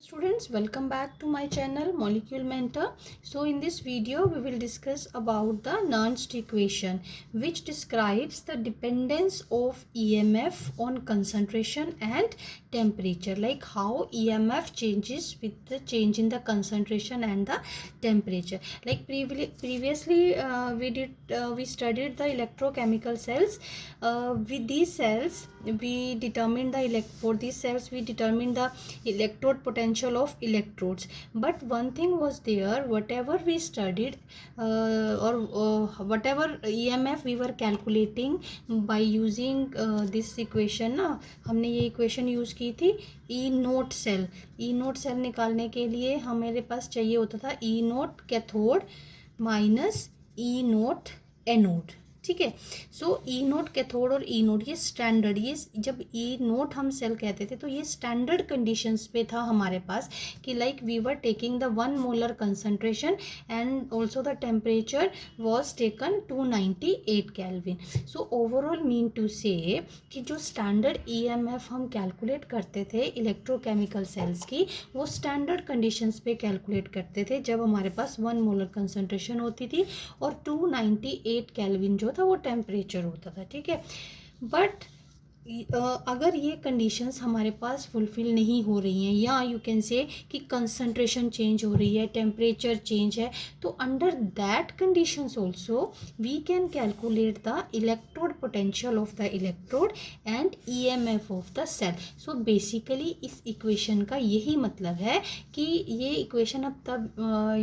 Students, welcome back to my channel Molecule Mentor. So in this video we will discuss about the Nernst equation which describes the dependence of EMF on concentration and temperature, like how EMF changes with the change in the concentration and the temperature. Like previously we studied the electrochemical cells. With these cells we determined the electrode potential of electrodes. But one thing was there, whatever we studied whatever EMF we were calculating by using this equation ना, हमने ये equation use की थी ई naught cell निकालने के लिए हमारे पास चाहिए होता था ई naught cathode minus E naught anode. ठीक है. सो ई नोट कैथोड और ई नोट ये स्टैंडर्ड, ये जब ई नोट हम सेल कहते थे तो ये स्टैंडर्ड कंडीशंस पे था हमारे पास कि like we were taking the 1 molar concentration and also the temperature was taken 298 kelvin. So overall mean to say कि जो स्टैंडर्ड EMF हम कैलकुलेट करते थे इलेक्ट्रोकेमिकल सेल्स की, वो स्टैंडर्ड कंडीशंस पे कैलकुलेट करते थे जब हमारे पास 1 मोलर कंसंट्रेशन होती थी और 298 केल्विन जो था वो टेम्परेचर होता था. ठीक है. बट अगर ये कंडीशंस हमारे पास फुलफिल नहीं हो रही हैं या यू कैन से कि कंसंट्रेशन चेंज हो रही है, टेम्परेचर चेंज है, तो under that conditions also we can calculate the electrode potential of the electrode and EMF of the cell. So basically इस इक्वेशन का यही मतलब है कि ये इक्वेशन अब तब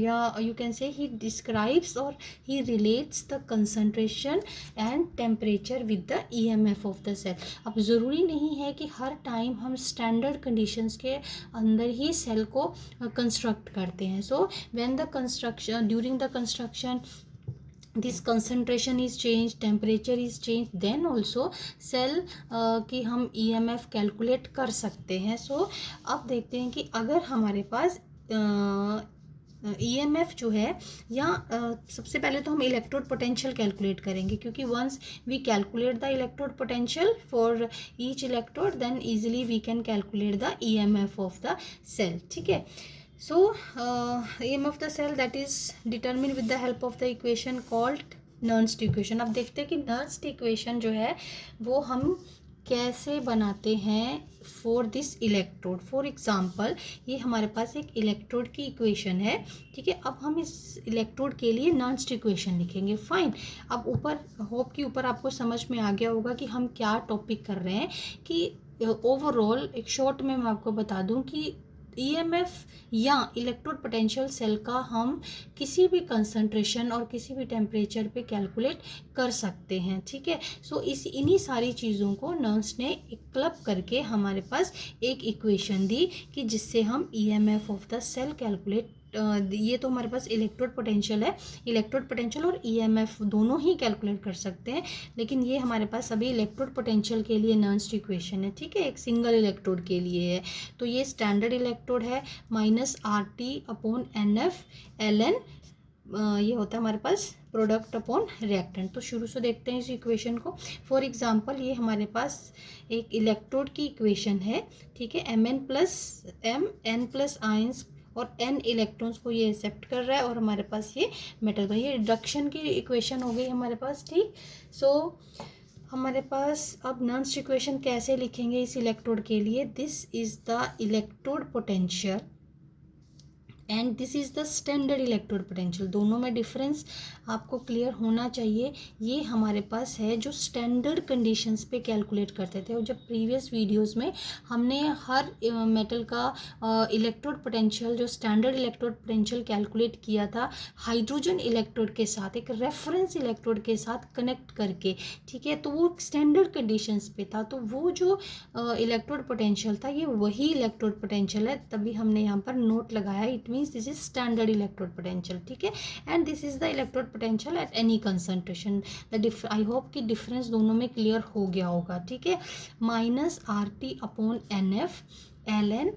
या यू कैन से ही डिस्क्राइब्स और ही relates the concentration and temperature with the EMF of the cell. अब ज़रूरी नहीं है कि हर टाइम हम स्टैंडर्ड कंडीशंस के अंदर ही सेल को कंस्ट्रक्ट करते हैं. So when the construction during the construction this concentration is changed, temperature is changed, then also cell की हम EMF कैलकुलेट कर सकते हैं. सो अब देखते हैं कि अगर हमारे पास EMF जो है या सबसे पहले तो हम इलेक्ट्रोड पोटेंशियल कैलकुलेट करेंगे, क्योंकि once we calculate the electrode potential for each electrode then easily we can calculate the EMF of the cell. ठीक है. So EMF of the cell that is determined with the help of the equation called Nernst equation. अब देखते हैं कि Nernst equation जो है वो हम कैसे बनाते हैं for this electrode. For example ये हमारे पास एक इलेक्ट्रोड की इक्वेशन है. ठीक है. अब हम इस इलेक्ट्रोड के लिए Nernst इक्वेशन लिखेंगे. फाइन. अब ऊपर होप कि ऊपर आपको समझ में आ गया होगा कि हम क्या टॉपिक कर रहे हैं. कि ओवरऑल एक शॉर्ट में मैं आपको बता दूं कि EMF या इलेक्ट्रोड पोटेंशियल सेल का हम किसी भी कंसंट्रेशन और किसी भी टेम्परेचर पे कैलकुलेट कर सकते हैं. ठीक है. सो इन्हीं सारी चीज़ों को नर्स ने एक क्लब करके हमारे पास एक इक्वेशन दी कि जिससे हम EMF of the cell calculate, ये तो हमारे पास इलेक्ट्रोड पोटेंशियल है, इलेक्ट्रोड पोटेंशियल और EMF दोनों ही कैलकुलेट कर सकते हैं, लेकिन ये हमारे पास अभी इलेक्ट्रोड पोटेंशियल के लिए नर्स्ट इक्वेशन है. ठीक है. एक सिंगल इलेक्ट्रोड के लिए है. तो ये स्टैंडर्ड इलेक्ट्रोड है -RT/NF ln ये होता है हमारे पास प्रोडक्ट अपॉन रिएक्टेंट. तो शुरू से देखते हैं इस इक्वेशन को. फॉर एग्जांपल ये हमारे पास एक इलेक्ट्रोड की इक्वेशन है. ठीक है. Mn+M n+ आयंस और n इलेक्ट्रॉन्स को ये एक्सेप्ट कर रहा है और हमारे पास ये मेटल का, ये रिडक्शन की इक्वेशन हो गई हमारे पास. ठीक. सो हमारे पास अब नर्स्ट इक्वेशन कैसे लिखेंगे इस इलेक्ट्रोड के लिए. This is the electrode potential and this is the standard electrode potential. दोनों में डिफरेंस आपको क्लियर होना चाहिए. ये हमारे पास है जो स्टैंडर्ड कंडीशंस पे कैलकुलेट करते थे, और जब प्रीवियस वीडियोस में हमने हर मेटल का इलेक्ट्रोड पोटेंशियल, जो स्टैंडर्ड इलेक्ट्रोड पोटेंशियल कैलकुलेट किया था हाइड्रोजन इलेक्ट्रोड के साथ, एक रेफरेंस इलेक्ट्रोड के साथ कनेक्ट करके. ठीक है. तो वो स्टैंडर्ड कंडीशंस पे था, तो वो जो इलेक्ट्रोड पोटेंशियल था ये वही इलेक्ट्रोड पोटेंशियल है, तभी हमने यहाँ पर नोट लगाया. It means this is standard electrode potential. ठीक है. And this is the electrode potential at any concentration. I hope कि डिफरेंस दोनों में क्लियर हो गया होगा. ठीक है. -RT/NF ln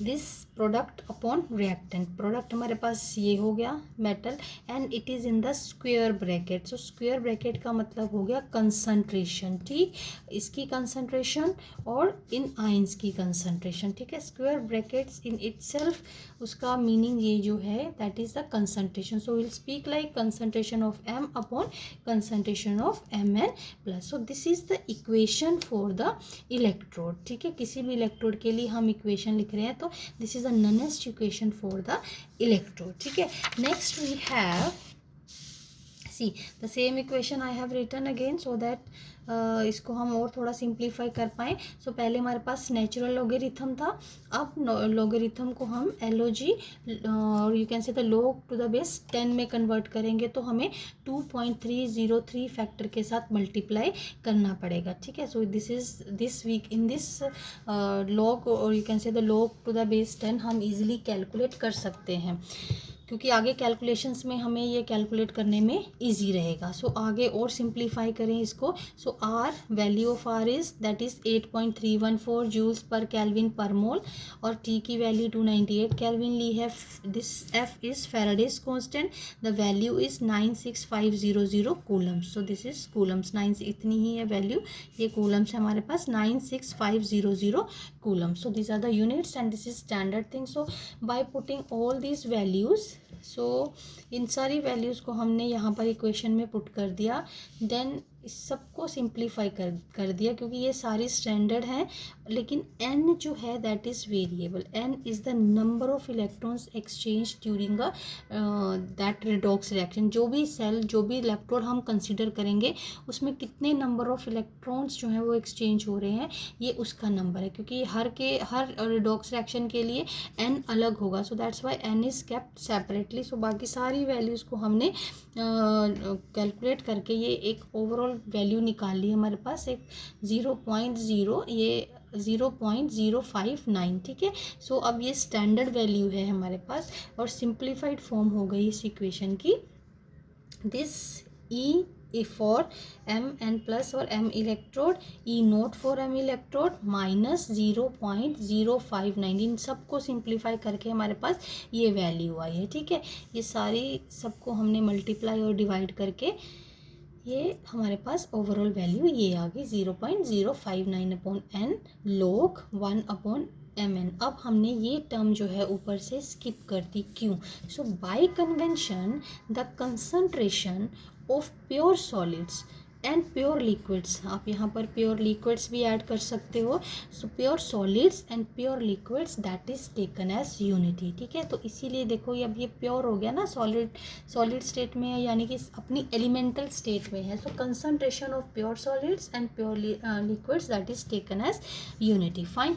this product upon reactant, product हमारे पास ये हो गया metal, and it is in the square bracket. So square bracket का मतलब हो गया कंसंट्रेशन, ठीक, इसकी कंसंट्रेशन और इन आयंस की कंसंट्रेशन, ठीक है। स्क्वायर ब्रैकेट्स इन इटसेल्फ, उसका मीनिंग ये जो है that is the concentration. So will speak like concentration of m upon concentration of Mn plus. So this is the equation for the electrode, ठीक है। किसी भी इलेक्ट्रोड के लिए हम इक्वेशन लिख रहे हैं तो this is the Nernst equation for the electrode, ठीक है। Next we have see the same equation I have written again so that इसको हम और थोड़ा सिंप्लीफाई कर पाएँ। सो पहले हमारे पास नेचुरल लॉगरिथम था, अब लॉगरिथम को हम LOG और you can say the log to the base 10 में कन्वर्ट करेंगे तो हमें 2.303 फैक्टर के साथ मल्टीप्लाई करना पड़ेगा, ठीक है। So this is this week in this log और you can say the log to the base 10 हम इजीली कैलकुलेट कर सकते हैं, क्योंकि आगे कैलकुलेशंस में हमें ये कैलकुलेट करने में इजी रहेगा। सो आगे और सिंप्लीफाई करें इसको। So R value of R is that is 8.314 joules per kelvin per mole, और टी की वैल्यू 298 केल्विन ली है। This F is Faraday's constant, the value is 96500 coulombs. So this is coulombs, 9 इतनी ही है वैल्यू, ये कूलम्स है हमारे पास 96500 coulombs. So this are the units and this is standard thing. So by putting all these values, so इन सारी values को हमने यहाँ पर इक्वेशन में पुट कर दिया, देन इस सबको सिंप्लीफाई कर दिया, क्योंकि ये सारी स्टैंडर्ड हैं, लेकिन n जो है that is variable. n is the number of electrons exchange during a that redox reaction. जो भी सेल, जो भी इलेक्ट्रोड हम कंसिडर करेंगे उसमें कितने नंबर ऑफ इलेक्ट्रॉन्स जो हैं वो एक्सचेंज हो रहे हैं, ये उसका नंबर है, क्योंकि हर रिडॉक्स रिएक्शन के लिए n अलग होगा। So that's why n is kept separately. So बाकी सारी वैल्यूज़ को हमने कैलकुलेट करके ये एक ओवरऑल वैल्यू निकाल ली हमारे पास, एक 0.0, ये 0.059, ठीक है। सो अब ये स्टैंडर्ड वैल्यू है हमारे पास और सिंप्लीफाइड फॉर्म हो गई इस इक्वेशन की। This E for Mn plus और M electrode, E note for M electrode minus 0.059, इन सबको सिंप्लीफाई करके हमारे पास ये वैल्यू आई है, ठीक है। ये सारी सबको हमने मल्टीप्लाई और डिवाइड करके ये हमारे पास ओवरऑल वैल्यू ये आ गई 0.059 upon n log 1 upon Mn। अब हमने ये टर्म जो है ऊपर से स्किप कर दी, क्यों? So by convention the concentration of pure solids and pure liquids, आप यहाँ पर प्योर लिक्विड्स भी ऐड कर सकते हो। So pure solids and pure liquids that is taken as unity, ठीक है। तो इसीलिए देखो ये अब ये प्योर हो गया ना, सॉलिड स्टेट में है, यानी कि अपनी एलिमेंटल स्टेट में है। So concentration of pure solids and pure liquids that is taken as unity, fine.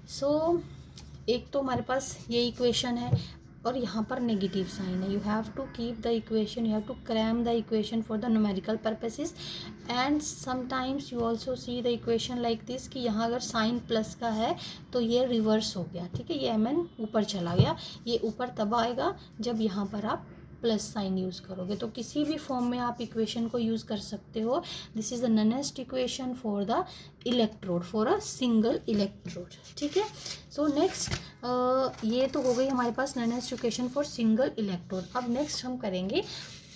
So एक तो हमारे पास ये इक्वेशन है और यहाँ पर नेगेटिव साइन है। You have to keep the equation, you have to cram the equation for the numerical purposes, and sometimes you also see the equation like this कि यहाँ अगर साइन प्लस का है तो ये रिवर्स हो गया, ठीक है। ये Mn ऊपर चला गया, ये ऊपर तब आएगा जब यहाँ पर आप प्लस साइन यूज़ करोगे। तो किसी भी फॉर्म में आप इक्वेशन को यूज़ कर सकते हो। This is the Nernst equation for the electrode, for a single electrode, ठीक है। सो नेक्स्ट ये तो हो गई हमारे पास Nernst equation for single electrode. अब नेक्स्ट हम करेंगे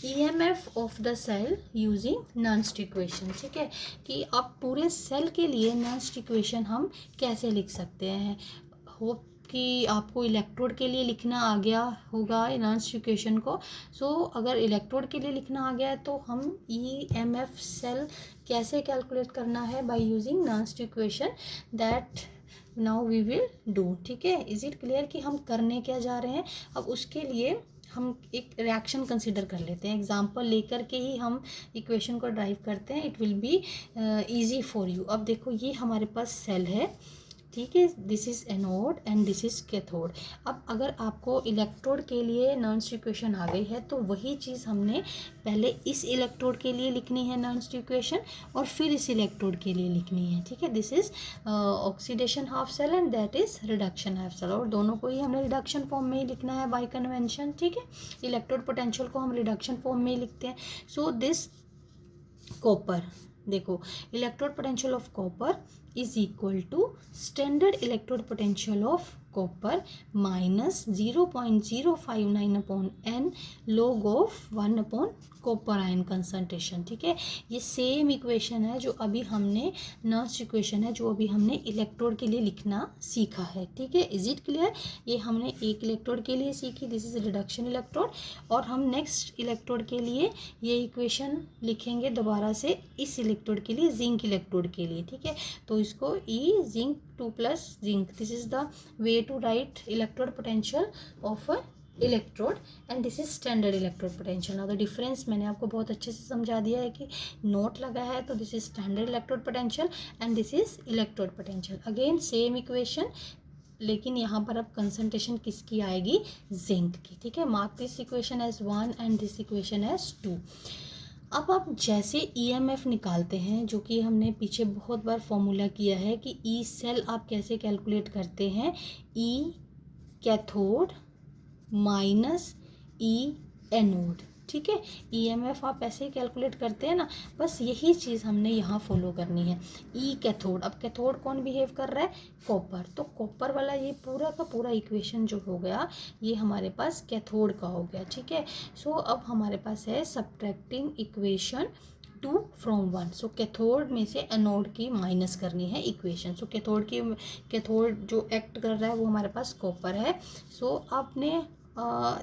EMF of the cell using Nernst equation, ठीक है, कि अब पूरे सेल के लिए नन्स्ट इक्वेशन हम कैसे लिख सकते हैं। होप कि आपको इलेक्ट्रोड के लिए लिखना आ गया होगा नन्स्ट इक्वेशन को। सो अगर इलेक्ट्रोड के लिए लिखना आ गया है तो हम EMF सेल कैसे कैलकुलेट करना है by using Nernst equation, that now we will do, ठीक है। इज इट क्लियर कि हम करने क्या जा रहे हैं। अब उसके लिए हम एक रिएक्शन कंसिडर कर लेते हैं, एग्जांपल लेकर के ही हम इक्वेशन को ड्राइव करते हैं, it will be easy for you. अब देखो ये हमारे पास सेल है, ठीक है, this is anode and this is cathode. अब अगर आपको इलेक्ट्रोड के लिए नन्स्ट इक्वेशन आ गई है तो वही चीज़ हमने पहले इस इलेक्ट्रोड के लिए लिखनी है नन्स्ट इक्वेशन, और फिर इस इलेक्ट्रोड के लिए लिखनी है, ठीक है। This is oxidation half cell and that is reduction half cell, और दोनों को ही हमने रिडक्शन फॉर्म में ही लिखना है बाय कन्वेंशन, ठीक है। इलेक्ट्रोड पोटेंशियल को हम रिडक्शन फॉर्म में ही लिखते हैं। सो दिस कॉपर, देखो electrode potential of copper is equal to standard electrode potential of copper minus 0.059 upon n log of 1 upon copper ion concentration. ठीक है, ये सेम इक्वेशन है जो अभी हमने नर्स्ट इक्वेशन है जो अभी हमने इलेक्ट्रोड के लिए लिखना सीखा है। ठीक है, इज इट क्लियर? ये हमने एक इलेक्ट्रोड के लिए सीखी, दिस इज रिडक्शन इलेक्ट्रोड, और हम नेक्स्ट इलेक्ट्रोड के लिए ये इक्वेशन लिखेंगे दोबारा से इस इलेक्ट्रोड के लिए, जिंक इलेक्ट्रोड के लिए। ठीक है, तो इसको E zinc 2 plus zinc, this is the way to write electrode potential of a electrode and this is standard electrode potential. Now the difference मैंने आपको बहुत अच्छे से समझा दिया है कि नोट लगा है तो this is standard electrode potential and this is electrode potential. Again same equation, लेकिन यहाँ पर अब कंसंट्रेशन किसकी आएगी? जिंक की। ठीक है, mark this equation as 1 and this equation as 2। अब आप जैसे EMF निकालते हैं, जो कि हमने पीछे बहुत बार फॉर्मूला किया है कि ई सेल आप कैसे कैलकुलेट करते हैं, ई कैथोड माइनस ई एनोड। ठीक है, EMF आप ऐसे ही कैलकुलेट करते हैं ना, बस यही चीज़ हमने यहाँ फॉलो करनी है। ई कैथोड, अब कैथोड कौन बिहेव कर रहा है? कॉपर, तो कॉपर वाला ये पूरा का पूरा इक्वेशन जो हो गया ये हमारे पास कैथोड का हो गया। ठीक है, सो अब हमारे पास है subtracting equation 2 from 1। So cathode में से एनोड की माइनस करनी है इक्वेशन। सो कैथोड जो एक्ट कर रहा है वो हमारे पास कॉपर है। सो आपने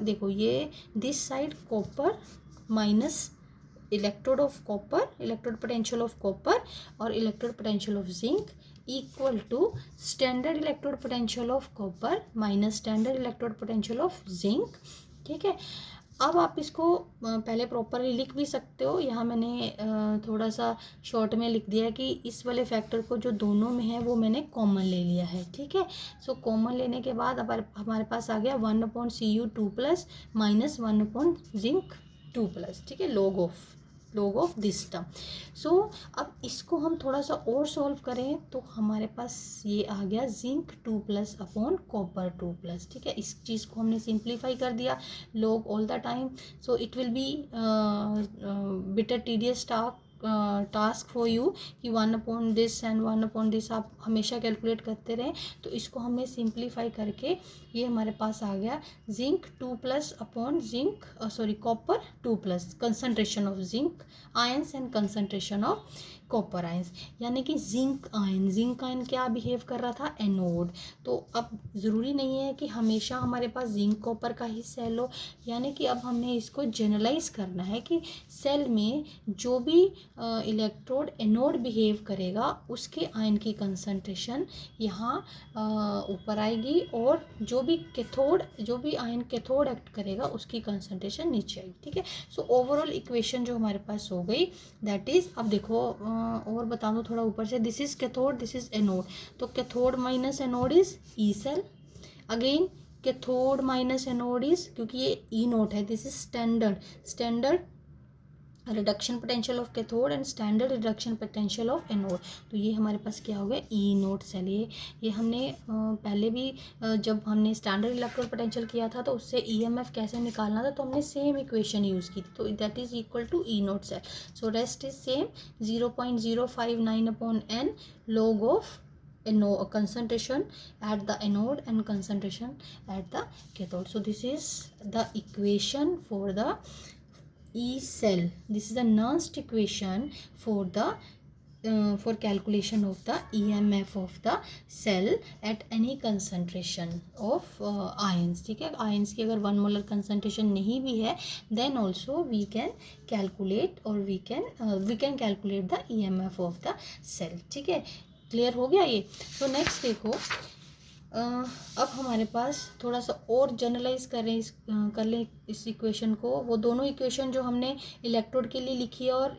देखो ये this side copper minus electrode of copper, electrode potential of copper और electrode potential of zinc equal to standard electrode potential of copper minus standard electrode potential of zinc. ठीक है, अब आप इसको पहले प्रॉपरली लिख भी सकते हो, यहाँ मैंने थोड़ा सा शॉर्ट में लिख दिया कि इस वाले फैक्टर को जो दोनों में है वो मैंने कॉमन ले लिया है। ठीक है, सो कॉमन लेने के बाद अब हमारे पास आ गया 1/Cu 2 प्लस माइनस 1/जिंक 2 प्लस। ठीक है, log ऑफ दिस टर्म। सो अब इसको हम थोड़ा सा और सॉल्व करें तो हमारे पास ये आ गया zinc 2 plus upon copper 2 plus. ठीक है, इस चीज़ को हमने सिंप्लीफाई कर दिया log all the time, so it will be bitter tedious task for you कि 1/दिस एंड 1/दिस आप हमेशा कैलकुलेट करते रहें। तो इसको हमने सिंप्लीफाई करके ये हमारे पास आ गया zinc 2 plus upon zinc copper 2 plus, concentration of zinc ions and concentration of copper ions, यानी कि जिंक आयन क्या बिहेव कर रहा था? एनोड। तो अब ज़रूरी नहीं है कि हमेशा हमारे पास जिंक कॉपर का ही सेल हो, यानी कि अब हमने इसको जनरलाइज करना है कि सेल में जो भी इलेक्ट्रोड एनोड बिहेव करेगा उसके आयन की कंसंट्रेशन यहाँ ऊपर आएगी, और जो भी आयन कैथोड एक्ट करेगा उसकी कंसंट्रेशन नीचे आएगी। ठीक है, सो ओवरऑल इक्वेशन जो हमारे पास हो गई दैट इज, अब देखो और बता दो थोड़ा ऊपर से, this is cathode this is anode, तो cathode minus anode is E cell. Again cathode minus anode is, क्योंकि ये ई नोट है, this is standard reduction potential of cathode and standard reduction potential of anode. तो ये हमारे पास क्या हो गया? E naught cell. ये हमने पहले भी जब हमने स्टैंडर्ड इलेक्ट्रोड पोटेंशियल किया था तो उससे EMF कैसे निकालना था तो हमने सेम इक्वेशन यूज़ की थी, तो that is equal to E naught cell. So rest is same 0.059/n log of concentration at the anode and concentration at the cathode. So this is the equation for the E cell. This is the Nernst equation for the for calculation of the EMF of the cell at any concentration of ions. ठीक है, ions की अगर 1 molar concentration नहीं भी है then also we can calculate or we can calculate the EMF of the cell. ठीक है, clear हो गया ये। तो नेक्स्ट देखो, अब हमारे पास थोड़ा सा और जनरलाइज कर लें इस इक्वेशन को। वो दोनों इक्वेशन जो हमने इलेक्ट्रोड के लिए लिखी है और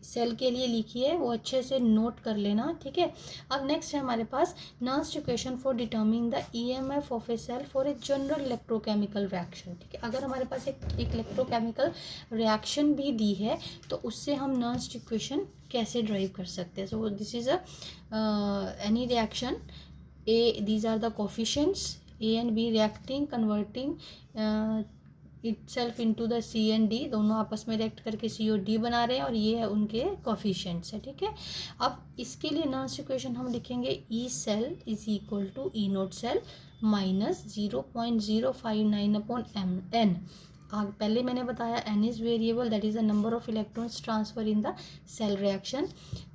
सेल के लिए लिखी है वो अच्छे से नोट कर लेना। ठीक है, अब नेक्स्ट है हमारे पास Nernst equation for determining the EMF of a cell for a general electrochemical reaction. ठीक है, अगर हमारे पास एक इलेक्ट्रोकेमिकल रिएक्शन भी दी है तो उससे हम नर्स्ट इक्वेशन कैसे ड्राइव कर सकते हैं। So this is any reaction A, these are the coefficients A and B reacting, converting itself into the C and D, दोनों आपस में रिएक्ट करके C और D बना रहे हैं और ये है उनके कोफिशिएंट्स है, ठीक है। अब इसके लिए नॉन्स इक्वेशन हम लिखेंगे E cell is equal to E naught cell minus 0.059 upon n। पहले मैंने बताया n is variable, that is the number of electrons transfer in the cell reaction.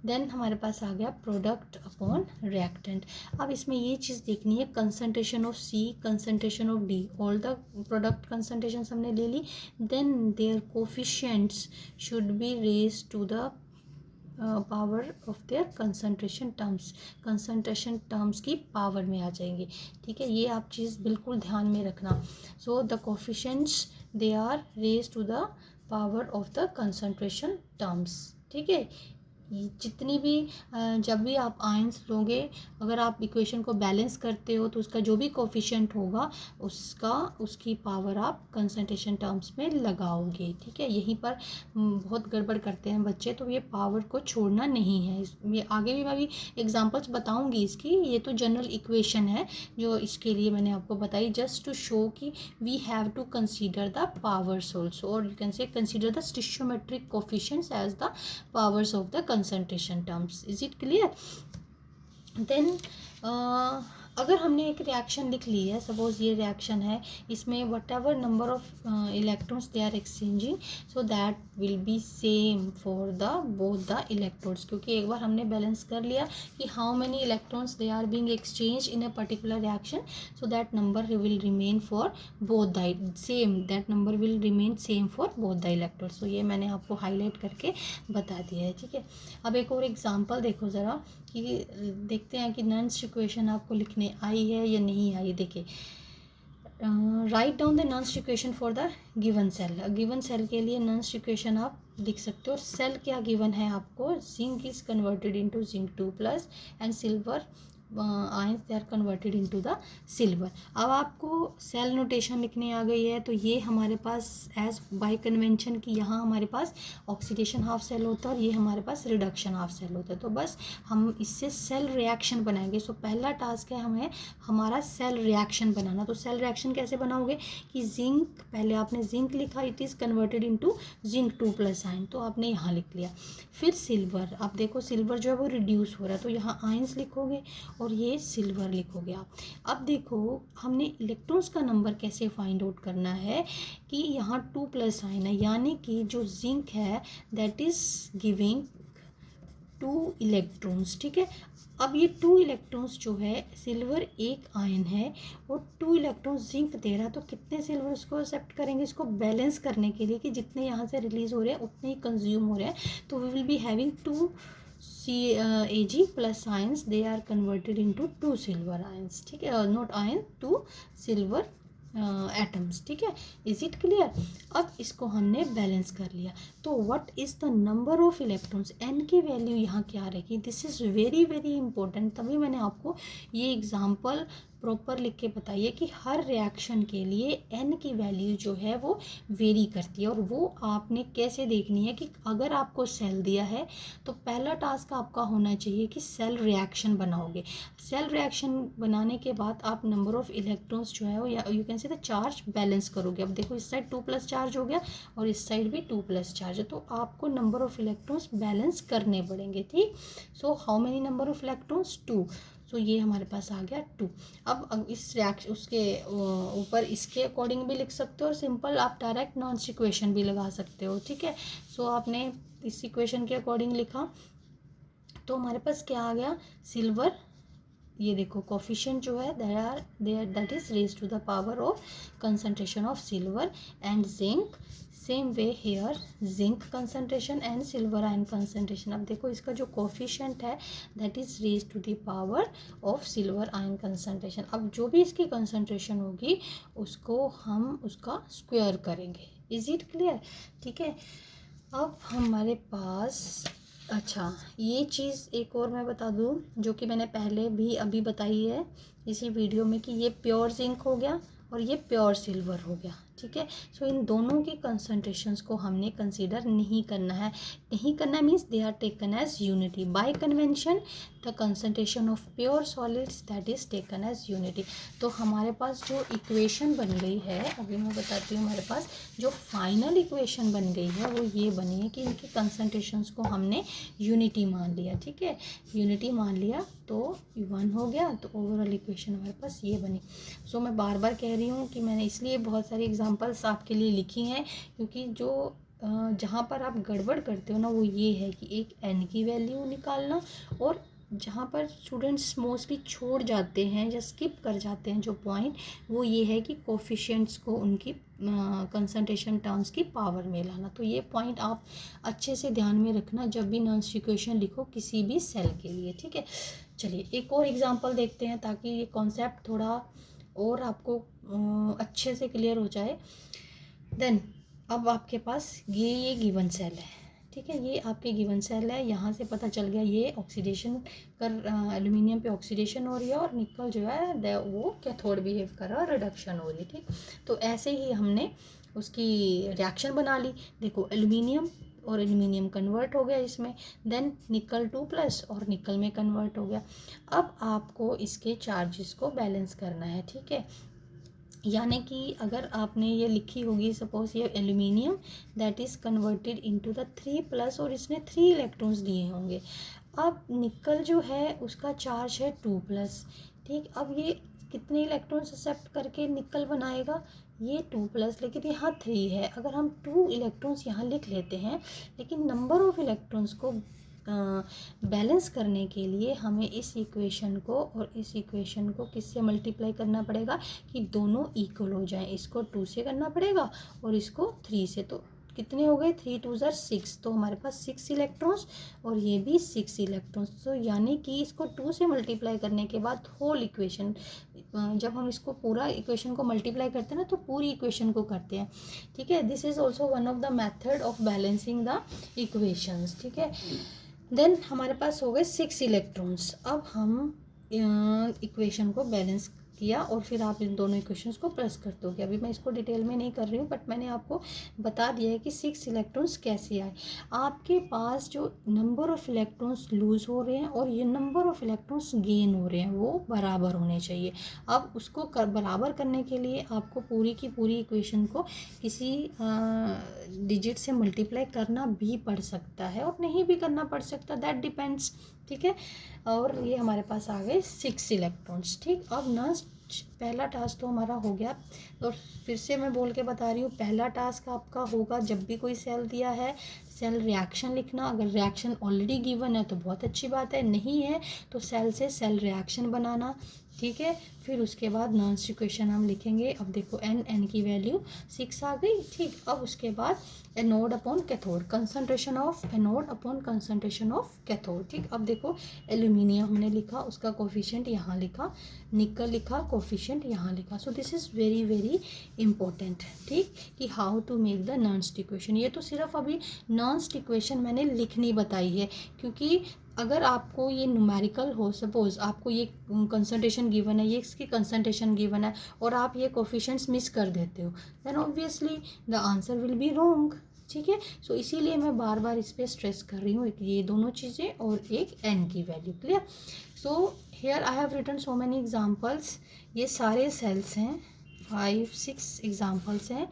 Then हमारे पास आ गया प्रोडक्ट अपॉन रिएक्टेंट। अब इसमें ये चीज़ देखनी है concentration of C, concentration of D, all the product concentration हमने ले ली। Then their coefficients should be raise to the power of their concentration terms, concentration terms की पावर में आ जाएंगे, ठीक है। ये आप चीज़ बिल्कुल ध्यान में रखना। So the coefficients they are raise to the power of the concentration terms, ठीक है। जितनी भी जब भी आप आयंस लोगे, अगर आप इक्वेशन को बैलेंस करते हो तो उसका जो भी कोफिशिएंट होगा उसकी पावर आप कंसंट्रेशन टर्म्स में लगाओगे, ठीक है। यहीं पर बहुत गड़बड़ करते हैं बच्चे, तो ये पावर को छोड़ना नहीं है। ये आगे भी मैं भी एग्जांपल्स बताऊंगी इसकी, ये तो जनरल इक्वेशन है जो इसके लिए मैंने आपको बताई, जस्ट टू शो कि we have to consider the powers also, और you can say consider the stoichiometric coefficients as the powers of the concentration terms. Is it clear? Then अगर हमने एक रिएक्शन लिख ली है, सपोज ये रिएक्शन है, इसमें whatever number of electrons they are exchanging, so that will be same for the both the electrodes, क्योंकि एक बार हमने बैलेंस कर लिया कि how many electrons they are being exchange in a particular reaction, so that number will remain for both the same, that number will remain same for both the electrodes. तो ये मैंने आपको हाईलाइट करके बता दिया है, ठीक है। अब एक और एग्जाम्पल देखो ज़रा, कि देखते हैं कि नॉन्स इक्वेशन आपको लिखने आई है या नहीं आई। देखिए, राइट डाउन द नॉन्स equation for the given cell. Given cell के लिए नॉन्स इक्वेशन आप लिख सकते हो। और सेल क्या गिवन है आपको, zinc is converted into zinc 2+ and silver ions they are converted into the silver. अब आपको सेल नोटेशन लिखने आ गई है, तो ये हमारे पास एज बाय कन्वेंशन कि यहाँ हमारे पास ऑक्सीडेशन हाफ सेल होता है और ये हमारे पास रिडक्शन हाफ सेल होता है। तो बस हम इससे सेल रिएक्शन बनाएंगे। सो पहला टास्क है हमें हमारा सेल रिएक्शन बनाना। तो सेल रिएक्शन कैसे बनाओगे कि जिंक, पहले आपने जिंक लिखा, it is converted into zinc 2+ ion, तो आपने यहाँ लिख लिया। फिर सिल्वर, आप देखो सिल्वर जो है वो रिड्यूस हो रहा है, तो यहाँ आयंस लिखोगे और ये सिल्वर लिखोगे आप। अब देखो हमने इलेक्ट्रॉन्स का नंबर कैसे फाइंड आउट करना है कि यहाँ 2+ आयन है, यानी कि जो जिंक है दैट इज गिविंग 2 इलेक्ट्रॉन्स, ठीक है। अब ये 2 इलेक्ट्रॉन्स जो है, सिल्वर एक आयन है और 2 इलेक्ट्रॉन्स जिंक दे रहा है, तो कितने सिल्वर उसको एक्सेप्ट करेंगे, इसको बैलेंस करने के लिए कि जितने यहाँ से रिलीज हो रहे हैं उतने ही कंज्यूम हो रहे हैं। तो we will be having 2 Ag+ ions, they are converted into 2 silver ions, ठीक है, नॉट आयन, 2 सिल्वर एटम्स, ठीक है। Is it clear? अब इसको हमने बैलेंस कर लिया, तो what is the number of electrons, n की वैल्यू यहाँ क्या रहेगी, this is very very important. तभी मैंने आपको ये एग्जांपल प्रॉपर लिख के बताइए कि हर रिएक्शन के लिए एन की वैल्यू जो है वो वेरी करती है, और वो आपने कैसे देखनी है कि अगर आपको सेल दिया है तो पहला टास्क आपका होना चाहिए कि सेल रिएक्शन बनाओगे। सेल रिएक्शन बनाने के बाद आप नंबर ऑफ इलेक्ट्रॉन्स जो है वो, या you can say the charge balance करोगे। अब देखो इस साइड 2+ चार्ज हो गया और इस साइड भी 2+ चार्ज है, तो आपको नंबर ऑफ इलेक्ट्रॉन्स बैलेंस करने पड़ेंगे, ठीक। So how many number of electrons, 2। सो ये हमारे पास आ गया 2। अब इस रिएक्शन उसके ऊपर इसके अकॉर्डिंग भी लिख सकते हो और सिंपल आप डायरेक्ट नॉन्स इक्वेशन भी लगा सकते हो, ठीक है। सो आपने इस इक्वेशन के अकॉर्डिंग लिखा तो हमारे पास क्या आ गया, सिल्वर, ये देखो कोफिशिएंट जो है there that is raise to the power of concentration of silver and zinc. Same way here zinc concentration and silver ion concentration. अब देखो इसका जो कोफिशिएंट है that is raise to the power of silver ion concentration. अब जो भी इसकी concentration होगी उसको हम उसका स्क्वायर करेंगे। Is it clear? ठीक है। अब हमारे पास, अच्छा ये चीज़ एक और मैं बता दूं जो कि मैंने पहले भी अभी बताई है इसी वीडियो में, कि ये प्योर जिंक हो गया और ये प्योर सिल्वर हो गया, ठीक है। सो इन दोनों की कंसंट्रेशंस को हमने कंसीडर नहीं करना है। नहीं करना means they are taken as unity by convention. The concentration of pure solids that is taken as unity. तो हमारे पास जो इक्वेशन बन गई है, अभी मैं बताती हूँ, हमारे पास जो फाइनल इक्वेशन बन गई है वो ये बनी है कि इनकी कंसंट्रेशंस को हमने यूनिटी मान लिया। ठीक है, यूनिटी मान लिया तो 1 हो गया। तो ओवरऑल इक्वेशन हमारे पास ये बनी। सो मैं बार बार कह रही हूँ कि मैंने इसलिए बहुत सारी एग्जांपल्स आपके लिए लिखी हैं, क्योंकि जो जहाँ पर आप गड़बड़ करते हो ना वो ये है कि एक n की वैल्यू निकालना, और जहाँ पर स्टूडेंट्स मोस्टली छोड़ जाते हैं या स्किप कर जाते हैं जो पॉइंट, वो ये है कि कोफिशिएंट्स को उनकी कंसंट्रेशन टर्म्स की पावर में लाना। तो ये पॉइंट आप अच्छे से ध्यान में रखना जब भी नॉन इक्वेशन लिखो किसी भी सेल के लिए। ठीक है, चलिए एक और एग्जांपल देखते हैं ताकि ये कॉन्सेप्ट थोड़ा और आपको अच्छे से क्लियर हो जाए। देन अब आपके पास ये गिवन सेल है। ठीक है, ये आपके गिवन सेल है। यहाँ से पता चल गया ये ऑक्सीडेशन कर एल्यूमिनियम पे ऑक्सीडेशन हो रही है और निकल जो है वो कैथोड बिहेव कर रहा है, रिडक्शन हो रही है। ठीक, तो ऐसे ही हमने उसकी रिएक्शन बना ली। देखो एल्यूमिनियम और एल्यूमिनियम कन्वर्ट हो गया इसमें, देन निकल 2+ और निकल में कन्वर्ट हो गया। अब आपको इसके चार्जेस को बैलेंस करना है। ठीक है, यानी कि अगर आपने ये लिखी होगी सपोज ये aluminium that is converted into the 3+ और इसने 3 इलेक्ट्रॉन्स दिए होंगे। अब निकल जो है उसका चार्ज है 2+। ठीक, अब ये कितने इलेक्ट्रॉन्स एक्सेप्ट करके निकल बनाएगा, ये 2+, लेकिन यहाँ 3 है। अगर हम 2 इलेक्ट्रॉन्स यहाँ लिख लेते हैं, लेकिन नंबर ऑफ इलेक्ट्रॉन्स को बैलेंस करने के लिए हमें इस इक्वेशन को और इस इक्वेशन को किससे मल्टीप्लाई करना पड़ेगा कि दोनों इक्वल हो जाएं। इसको 2 से करना पड़ेगा और इसको 3 से। तो कितने हो गए, 3 2 6, तो हमारे पास 6 इलेक्ट्रॉन्स और ये भी 6 इलेक्ट्रॉन्स। तो यानी कि इसको 2 से मल्टीप्लाई करने के बाद होल इक्वेशन, जब हम इसको पूरा इक्वेशन को मल्टीप्लाई करते हैं ना तो पूरी इक्वेशन को करते हैं। ठीक है, this is also one of the method of balancing the equations. ठीक है, देन हमारे पास हो गए 6 इलेक्ट्रॉन्स। अब हम इक्वेशन को बैलेंस किया और फिर आप इन दोनों इक्वेशंस को प्लस कर दोगे। अभी मैं इसको डिटेल में नहीं कर रही हूँ, बट मैंने आपको बता दिया है कि 6 इलेक्ट्रॉन्स कैसे आए। आपके पास जो नंबर ऑफ़ इलेक्ट्रॉन्स लूज़ हो रहे हैं और ये नंबर ऑफ़ इलेक्ट्रॉन्स गेन हो रहे हैं वो बराबर होने चाहिए। अब उसको बराबर करने के लिए आपको पूरी की पूरी इक्वेशन को किसी डिजिट से मल्टीप्लाई करना भी पड़ सकता है और नहीं भी करना पड़ सकता, दैट डिपेंड्स। ठीक है, और ये हमारे पास आ गए 6 इलेक्ट्रॉन्स। ठीक, अब ना पहला टास्क तो हमारा हो गया। और फिर से मैं बोल के बता रही हूँ, पहला टास्क आपका होगा जब भी कोई सेल दिया है सेल रिएक्शन लिखना। अगर रिएक्शन ऑलरेडी गिवन है तो बहुत अच्छी बात है, नहीं है तो सेल से सेल रिएक्शन बनाना। ठीक है, फिर उसके बाद नॉन इक्वेशन हम लिखेंगे। अब देखो n की वैल्यू 6 आ गई। ठीक, अब उसके बाद anode upon cathode, concentration of anode upon concentration of cathode. ठीक, अब देखो एल्यूमिनियम हमने लिखा, उसका कोफिशिएंट यहाँ लिखा, निकल लिखा, कोफिशिएंट यहाँ लिखा। So this is very very important. ठीक, कि how to make the non equation. ये तो सिर्फ अभी नॉन इक्वेशन मैंने लिखनी बताई है, क्योंकि अगर आपको ये न्यूमेरिकल हो, सपोज आपको ये कंसंट्रेशन गिवन है, ये इसकी कंसंट्रेशन गिवन है और आप ये कोफिशिएंट्स मिस कर देते हो, then obviously the answer will be wrong. ठीक है, सो इसीलिए मैं बार बार इस पर स्ट्रेस कर रही हूँ, एक ये दोनों चीज़ें और एक n की value. Clear? So here I have written so many examples. ये सारे सेल्स हैं, 5-6 एग्जाम्पल्स हैं।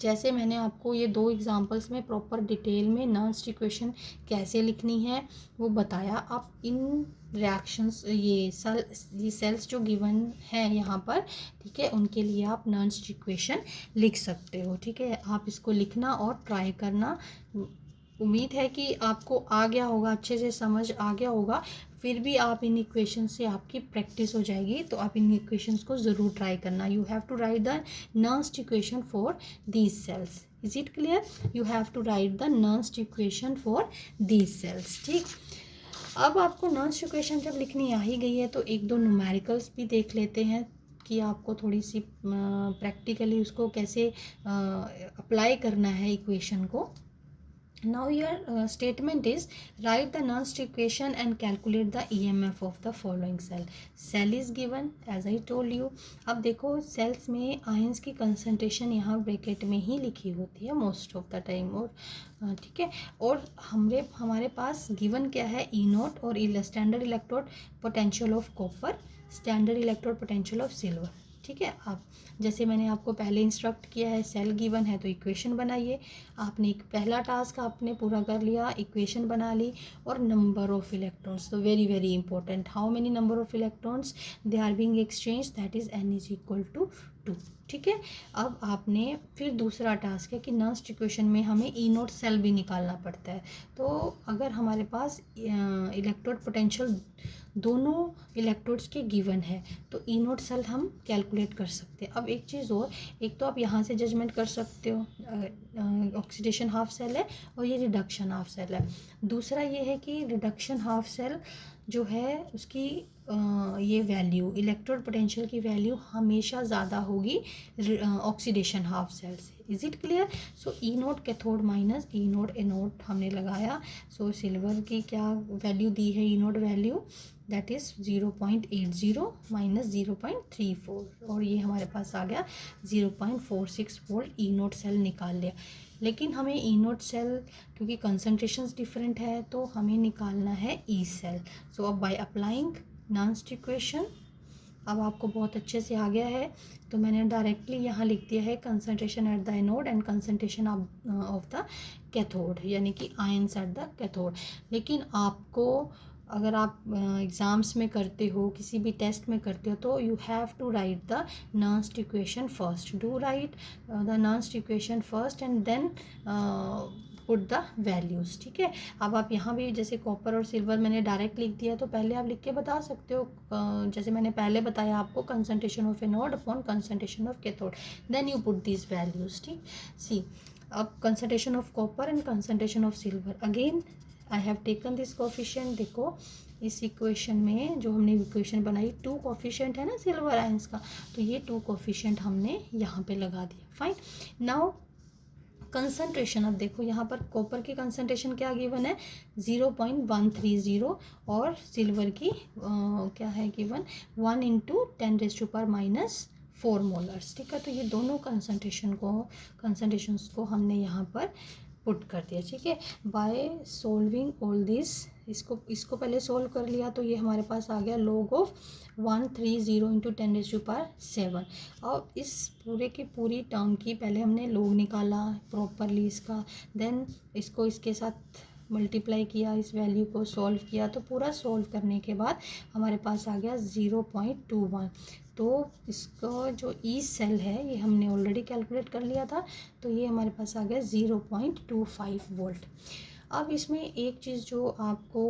जैसे मैंने आपको ये 2 एग्जांपल्स में प्रॉपर डिटेल में नॉन इक्वेशन कैसे लिखनी है वो बताया। आप इन रिएक्शंस ये सेल्स जो गिवन है यहाँ पर, ठीक है, उनके लिए आप नॉन इक्वेशन लिख सकते हो। ठीक है, आप इसको लिखना और ट्राई करना। उम्मीद है कि आपको आ गया होगा, अच्छे से समझ आ गया होगा। फिर भी आप इन इक्वेशन से आपकी प्रैक्टिस हो जाएगी, तो आप इन इक्वेशंस को ज़रूर ट्राई करना। You have to write the non equation for these cells. Is it clear? You have to write the non equation for these cells. ठीक, अब आपको नॉन इक्वेशन जब लिखनी आ ही गई है तो 1-2 न्यूमेरिकल्स भी देख लेते हैं कि आपको थोड़ी सी प्रैक्टिकली उसको कैसे अप्लाई करना है इक्वेशन को। Now your statement is write the Nernst equation and calculate the EMF of the following cell. Cell is given as I told you. अब देखो सेल्स में आयंस की कंसंट्रेशन यहाँ ब्रैकेट में ही लिखी होती है मोस्ट ऑफ द टाइम, और ठीक है, और हमारे पास गिवन क्या है, ई नोट और standard electrode potential of copper, standard electrode potential of silver. ठीक है, आप जैसे मैंने आपको पहले इंस्ट्रक्ट किया है, सेल गिवन है तो इक्वेशन बनाइए। आपने एक पहला टास्क आपने पूरा कर लिया, इक्वेशन बना ली, और नंबर ऑफ इलेक्ट्रॉन्स, तो very very important, how many number of electrons they are being exchange, that is n is equal to 2। ठीक है, अब आपने फिर दूसरा टास्क है कि नर्स्ट इक्वेशन में हमें ई नोट सेल भी निकालना पड़ता है। तो अगर हमारे पास इलेक्ट्रोड पोटेंशियल दोनों इलेक्ट्रोड्स के गिवन है तो ई नोट सेल हम कैलकुलेट कर सकते हैं। अब एक चीज़ और, एक तो आप यहाँ से जजमेंट कर सकते हो, ऑक्सीडेशन हाफ सेल है और ये रिडक्शन हाफ सेल है। दूसरा ये है कि रिडक्शन हाफ सेल जो है उसकी ये वैल्यू, इलेक्ट्रोड पोटेंशियल की वैल्यू हमेशा ज़्यादा होगी ऑक्सीडेशन हाफ सेल से। Is it clear? So E naught cathode minus E naught anode हमने लगाया। सो सिल्वर की क्या वैल्यू दी है, E naught value that is 0.80 minus 0.34, और ये हमारे पास आ गया 0.46 वोल्ट। ई नोट सेल निकाल लिया, लेकिन हमें ई नोट सेल क्योंकि कंसंट्रेशंस डिफरेंट है तो हमें निकालना है ई सेल। सो अब बाय अप्लाइंग नर्स्ट इक्वेशन, अब आपको बहुत अच्छे से आ गया है, तो मैंने डायरेक्टली यहाँ लिख दिया है concentration at the anode and concentration of the cathode, यानी कि आयंस एट द कैथोड। लेकिन आपको अगर आप एग्ज़ाम्स में करते हो, किसी भी टेस्ट में करते हो, तो you have to write the Nernst equation first, do write the Nernst equation first and then put the values. ठीक है, अब आप यहाँ भी जैसे कॉपर और सिल्वर मैंने डायरेक्ट लिख दिया, तो पहले आप लिख के बता सकते हो, जैसे मैंने पहले बताया आपको, concentration of anode upon concentration of cathode, then you put this values. ठीक, सी अब concentration of copper and concentration of silver, again I have taken this coefficient. देखो इस इक्वेशन में जो हमने इक्वेशन बनाई, 2 कोफिशिएंट है ना सिल्वर आयंस का, तो ये 2 कोफिशिएंट हमने यहाँ पे लगा दिया। फाइन, नाउ कंसंट्रेशन, अब देखो यहाँ पर कॉपर की कंसंट्रेशन क्या गिवन है, 0.130, और सिल्वर की क्या है गिवन, 1 × 10⁻⁻⁴ मोलर्स। ठीक है, तो ये दोनों कंसंट्रेशंस को हमने यहाँ पर पुट कर दिया। ठीक है, बाय सोल्विंग ऑल दिस, इसको पहले सोल्व कर लिया, तो ये हमारे पास आ गया log ऑफ 130 × 10⁻⁷। और इस पूरे की पूरी टर्म की पहले हमने log निकाला प्रॉपरली इसका, देन इसको इसके साथ मल्टीप्लाई किया, इस वैल्यू को सॉल्व किया, तो पूरा सॉल्व करने के बाद हमारे पास आ गया 0.21। तो इसका जो ई सेल है ये हमने ऑलरेडी कैलकुलेट कर लिया था, तो ये हमारे पास आ गया 0.25 वोल्ट। अब इसमें एक चीज़ जो आपको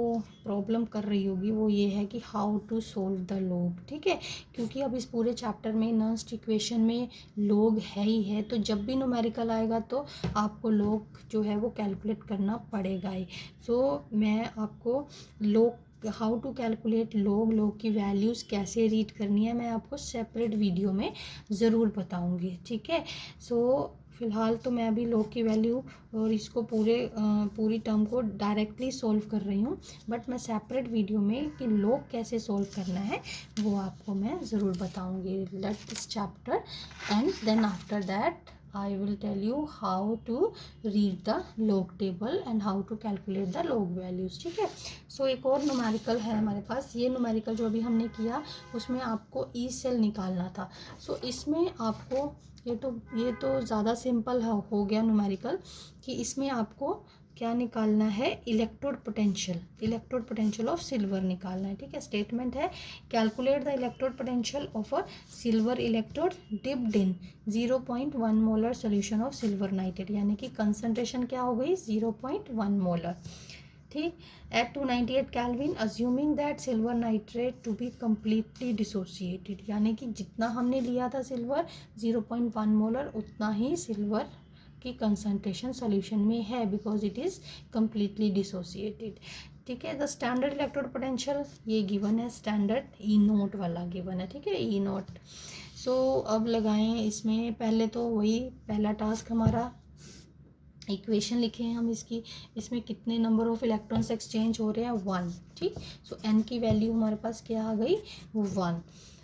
प्रॉब्लम कर रही होगी वो ये है कि how to solve the log. ठीक है, क्योंकि अब इस पूरे चैप्टर में नर्स्ट इक्वेशन में लॉग है ही है, तो जब भी न्यूमेरिकल आएगा तो आपको लॉग जो है वो कैलकुलेट करना पड़ेगा ही। सो मैं आपको log, how to calculate log की वैल्यूज़ कैसे रीड करनी है, मैं आपको सेपरेट वीडियो में ज़रूर बताऊँगी। ठीक है, सो फ़िलहाल तो मैं अभी लॉग की वैल्यू और इसको पूरी टर्म को डायरेक्टली सॉल्व कर रही हूँ, बट मैं सेपरेट वीडियो में कि लॉग कैसे सॉल्व करना है वो आपको मैं ज़रूर बताऊँगी। Let this chapter end then after that I will tell you how to read the log table and how to calculate the log values। ठीक है, सो एक और न्यूमेरिकल है हमारे पास। ये न्यूमेरिकल जो अभी हमने किया उसमें आपको ई सेल निकालना था। सो इसमें आपको ये तो ज़्यादा सिंपल हो गया न्यूमेरिकल, कि इसमें आपको क्या निकालना है, इलेक्ट्रोड पोटेंशियल ऑफ सिल्वर निकालना है। ठीक है, स्टेटमेंट है calculate the electrode potential of a silver electrode dipped in 0.1 molar solution of silver nitrate, यानी कि कंसंट्रेशन क्या हो गई 0.1 मोलर। ठीक, at 298 kelvin assuming that silver nitrate to be completely dissociated, यानी कि जितना हमने लिया था सिल्वर 0.1 मोलर उतना ही सिल्वर की कंसंट्रेशन सॉल्यूशन में है, because it is completely dissociated. ठीक है, द स्टैंडर्ड इलेक्ट्रोड पोटेंशियल ये गिवन है, स्टैंडर्ड ई नोट वाला गिवन है। ठीक है, ई नोट। सो अब लगाएं इसमें, पहले तो वही पहला टास्क हमारा इक्वेशन लिखे हैं हम इसकी, इसमें कितने नंबर ऑफ इलेक्ट्रॉन्स एक्सचेंज हो रहे हैं 1, ठीक। सो एन की वैल्यू हमारे पास क्या आ गई 1।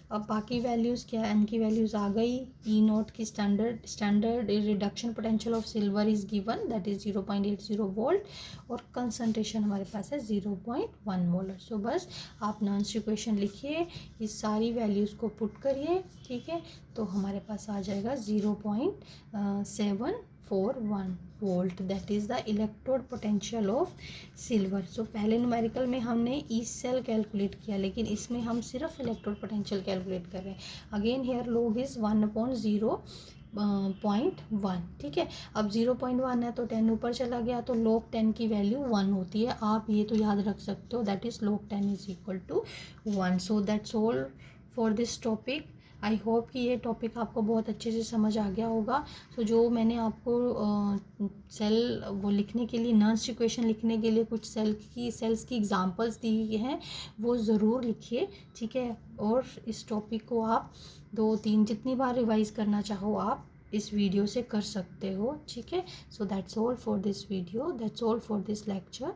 अब बाकी वैल्यूज़ क्या, एन की वैल्यूज़ आ गई। ई नॉट की standard reduction potential of silver is given, that is 0.80 volt, और कंसंट्रेशन हमारे पास है 0.1 मोलर। सो बस आप नॉन्स इक्वेशन लिखिए, इस सारी वैल्यूज़ को पुट करिए, ठीक है, तो हमारे पास आ जाएगा 0.741 volt, that is the electrode potential of silver. So पहले न्यूमेरिकल में हमने ई सेल कैलकुलेट किया, लेकिन इसमें हम सिर्फ इलेक्ट्रोड पोटेंशियल कैलकुलेट कर रहे हैं। अगेन हेयर लॉग इज़ 1/0.1, ठीक है। अब 0.1 है तो 10 ऊपर चला गया, तो log 10 की वैल्यू 1 होती है। आप ये तो याद रख सकते हो, that is log 10 is equal to 1। So that's all for this topic. I hope कि ये टॉपिक आपको बहुत अच्छे से समझ आ गया होगा। तो जो मैंने आपको सेल वो लिखने के लिए, नर्स इक्वेशन लिखने के लिए कुछ सेल्स की एग्जांपल्स दी हैं, वो ज़रूर लिखिए, ठीक है। और इस टॉपिक को आप 2-3 जितनी बार रिवाइज करना चाहो आप इस वीडियो से कर सकते हो, ठीक है। सो that's all for this video, that's all for this lecture.